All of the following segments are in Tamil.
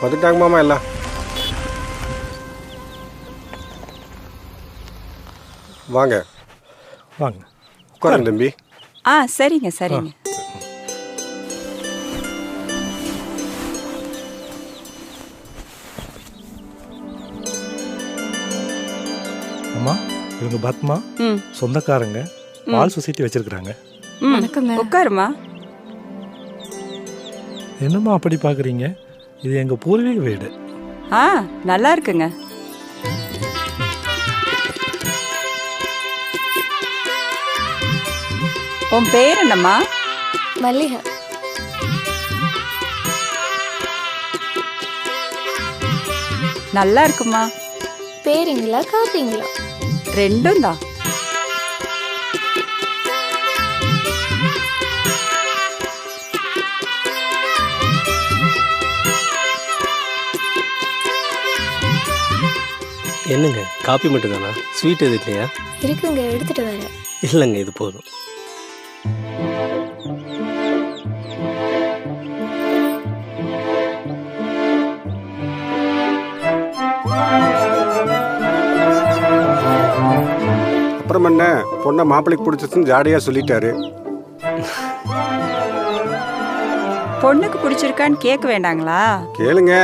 வந்துட்டாங்க மாமா எல்லாம். வாங்க வாங்க உட்காருங்க தம்பி. சரிங்க சரிங்க. அம்மா, இவங்க பத்மா, சொந்தக்காரங்க, பால் சொசைட்டி வச்சிருக்கிறாங்க. உட்காருமா. என்னம்மா அப்படி பார்க்குறீங்க? இது எங்கள் பூர்வீக வீடு. நல்லா இருக்குங்க. உன் பேர் என்னம்மா? மல்லிகா. நல்லா இருக்குமா. பேருங்களா காப்பீங்களா? ரெண்டும் தான். என்னங்க காப்பி மட்டும் தானா? ஸ்வீட் எது இல்லையா? இருக்குங்க, எடுத்துட்டு வரேன். இல்லைங்க, இது போதும். அப்புறம் என்ன, பொண்ணை மாப்பிள்ளைக்கு பிடிச்சிருச்சுன்னு ஜாடியாக சொல்லிட்டாரு. பொண்ணுக்கு பிடிச்சிருக்கான்னு கேட்க வேண்டாங்களா? கேளுங்க.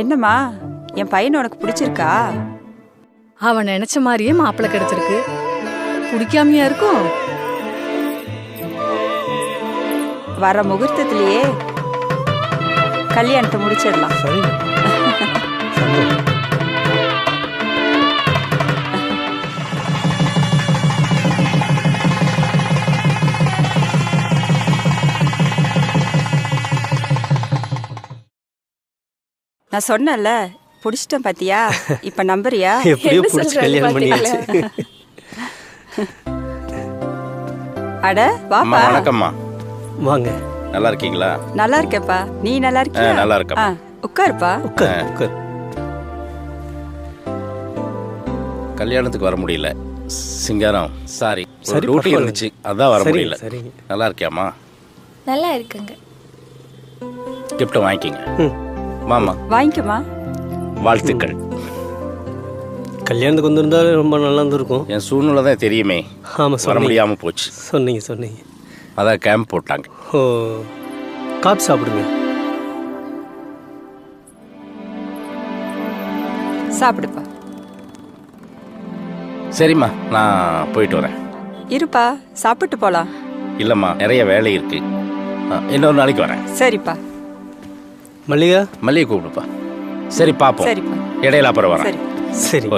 என்னம்மா, என் பையன் உனக்கு பிடிச்சிருக்கா? அவன் நினைச்ச மாதிரியே மாப்பிள்ளை கிடைச்சிருக்கு. பிடிக்காமையா இருக்கும்? வர முகூர்த்தத்திலேயே கல்யாணத்தை முடிச்சிடலாம். சரி. நான் சொன்னேன்ல, பிடிச்சிட்டேன் பாத்தியா? இப்ப நம்புறியா? எப்படியோ பிடிச்சி கல்யாணம் பண்ணியாச்சு. அட வாப்பா. வணக்கம்மா. வாங்க. நல்லா இருக்கீங்களா? நல்லா இருக்கேப்பா. நீ நல்லா இருக்கியா? நல்லா இருக்கேன். உட்காருப்பா. உட்கார். கல்யாணத்துக்கு வர முடியல. சிங்காரம் சாரி, சரி, டியூட்டி இருந்துச்சு, அதான் வர முடியல. சரிங்க. நல்லா இருக்கியாம்மா? நல்லா இருக்குங்க. கிஃப்ட்டை வாங்கிக்கிங்க. மாமா வாங்கிக்கமா. வாழ்த்துக்கள். கல்யாணத்துக்கு வந்திருந்தாலும் ரொம்ப நல்லா இருந்திருக்கும். என் சூழ்நிலை தான் தெரியுமே. ஆமாம், வர முடியாமல் போச்சு. சொன்னீங்க. அதான் கேம்ப் போட்டாங்க. ஓ, காப்பி சாப்பிடுங்க. சாப்பிடுப்பா. சரிம்மா, நான் போயிட்டு வரேன். இருப்பா, சாப்பிட்டு போலாம். இல்லைம்மா, நிறைய வேலை இருக்கு. இன்னொரு நாளைக்கு வரேன். சரிப்பா. மல்லிகா, மல்லிகை கூப்பிடுப்பா. சரி, பார்ப்போம். சரிப்பா. இடையில அப்புறம் வரேன். சரி. சரி.